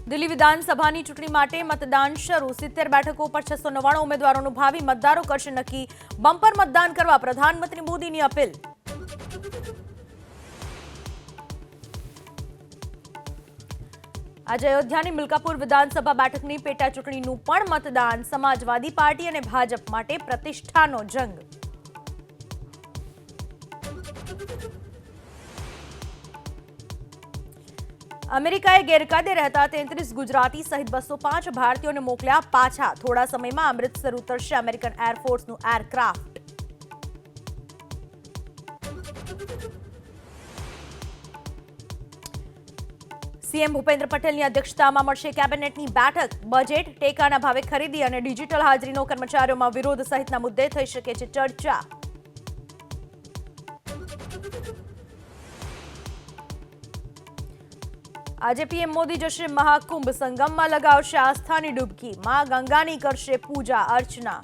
દિલ્હી વિધાનસભાની ચૂંટણી માટે મતદાન શરૂ 70 બેઠકો પર 699 ઉમેદવારોનું ભાવિ મતદારો કરશે નક્કી બમ્પર મતદાન કરવા પ્રધાનમંત્રી મોદીની અપીલ આજે અયોધ્યાની મિલકાપુર વિધાનસભા બેઠકની પેટા ચૂંટણીનું પણ મતદાન સમાજવાદી પાર્ટી અને ભાજપ માટે પ્રતિષ્ઠાનો જંગ અમેરિકાએ ગેરકાયદે રહેતા 33 ગુજરાતી સહિત 205 ભારતીયોને મોકલ્યા પાછા થોડા સમયમાં અમૃતસર ઉતરશે અમેરિકન એરફોર્સનું એરક્રાફ્ટ સીએમ ભૂપેન્દ્ર પટેલની અધ્યક્ષતામાં મળશે કેબિનેટની બેઠક બજેટ ટેકાના ભાવે ખરીદી અને ડિજિટલ હાજરીનો કર્મચારીઓમાં વિરોધ સહિતના મુદ્દે થઈ શકે છે ચર્ચા આજે પીએમ મોદી જશે મહાકુંભ સંગમમાં લગાવશે આસ્થાની ડૂબકી માં ગંગાની કરશે પૂજા અર્ચના